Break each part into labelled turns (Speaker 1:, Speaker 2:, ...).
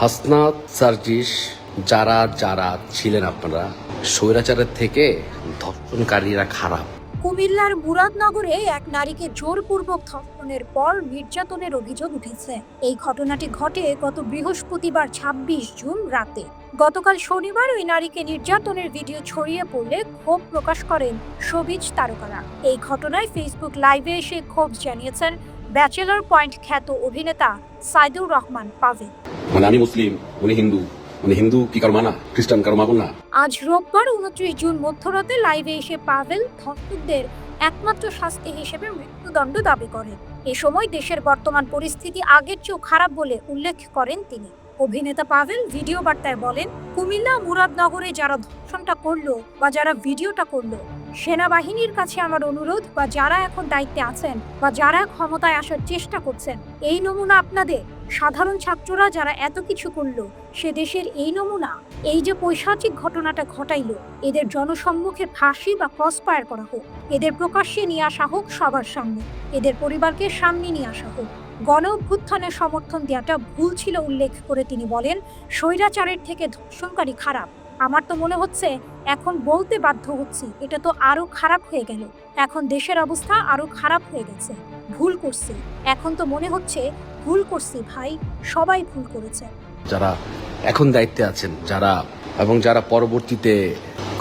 Speaker 1: হাসনাত সার্জিস যারা যারা ছিলেন আপনারা স্বৈরাচারের থেকে ধর্ষণকারীরা খারাপ।
Speaker 2: কুমিল্লার মুরাদনগরে এক নারীকে জোরপূর্বক ধর্ষণের পর নির্যাতনের অভিযোগ উঠেছে। এই ঘটনাটি ঘটে গত বৃহস্পতিবার ২৬ জুন রাতে। গতকাল শনিবার ওই নারীকে নির্যাতনের ভিডিও ছড়িয়ে পড়লে ক্ষোভ প্রকাশ করেন শোবিজ তারকারা। এই ঘটনায় ফেসবুক লাইভে এসে ক্ষোভ জানিয়েছেন ব্যাচেলর পয়েন্ট খ্যাত অভিনেতা সাইদুর রহমান পাভেল।
Speaker 1: আমি মুসলিম, উনি হিন্দু কি কারো মানা, খ্রিস্টান কারো মাবো না।
Speaker 2: আজ রোববার ২৯ জুন মধ্যরাতে লাইভে এসে পাভেল ধর্ষকদের একমাত্র শাস্তি হিসেবে মৃত্যুদণ্ড দাবি করেন। এ সময় দেশের বর্তমান পরিস্থিতি আগের চেয়েও খারাপ বলে উল্লেখ করেন তিনি। অভিনেতা পাভেল ভিডিও বার্তায় বলেন, কুমিল্লা মুরাদনগরে যারা ধর্ষণটা করলো বা যারা ভিডিওটা করলো, সেনাবাহিনীর কাছে আমার অনুরোধ, বা যারা এখন দায়িত্বে আছেন বা যারা ক্ষমতায় আসার চেষ্টা করছেন, এই নমুনা আপনাদের সাধারণ ছাত্ররা যারা এত কিছু করলো, সে দেশের এই নমুনা, এই যে পৈশাচিক ঘটনাটা ঘটাইলো, এদের জনসম্মুখে ফাঁসি বা ক্রসফায়ার করা হোক, এদের প্রকাশ্যে নিয়ে আসা হোক সবার সামনে, এদের পরিবারকে সামনে নিয়ে আসা হোক। গণ অভ্যুত্থানের সমর্থন দেওয়াটা ভুল ছিল উল্লেখ করে তিনি বলেন, স্বৈরাচারের থেকে ধর্ষণকারী খারাপ। আমার তো মনে হচ্ছে এখন বলতে বাধ্য হচ্ছি, এটা তো আরো খারাপ হয়ে গেল। এখন দেশের অবস্থা আরো খারাপ হয়ে গেছে। ভুল করছি, এখন তো মনে হচ্ছে ভুল করছি ভাই, সবাই ভুল করেছে।
Speaker 1: যারা এখন দায়িত্বে আছেন, যারা পরবর্তীতে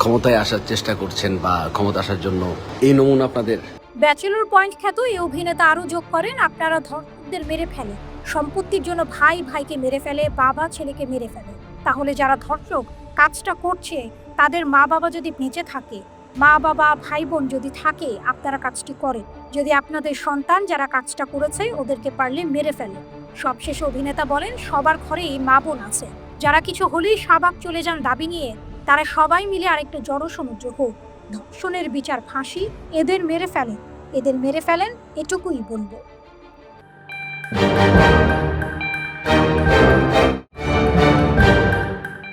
Speaker 1: ক্ষমতায় আসার চেষ্টা করছেন বা ক্ষমতা আসার জন্য, এই নমুনা আপনাদের।
Speaker 2: ব্যাচেলর পয়েন্ট খ্যাত এই অভিনেতা আরো যোগ করেন, আপনারা ধর্ষকদের মেরে ফেলে, সম্পত্তির জন্য ভাই ভাইকে মেরে ফেলে, বাবা ছেলেকে মেরে ফেলে। তাহলে যারা ধর্ষক কাজটা করছে, তাদের মা বাবা যদি বেঁচে থাকে, মা বাবা ভাই বোন যদি থাকে, আপনারা কাজটি করেন। যদি আপনাদের সন্তান যারা কাজটা করেছে ওদেরকে পারলে মেরে ফেলে। সবশেষে অভিনেতা বলেন, সবার ঘরেই মা বোন আছে, যারা কিছু হলেই শাহবাগ চলে যান দাবি নিয়ে, তারা সবাই মিলে আরেকটা জনসমুদ্র হোক, ধর্ষণের বিচার ফাঁসি, এদের মেরে ফেলেন, এটুকুই বলবো।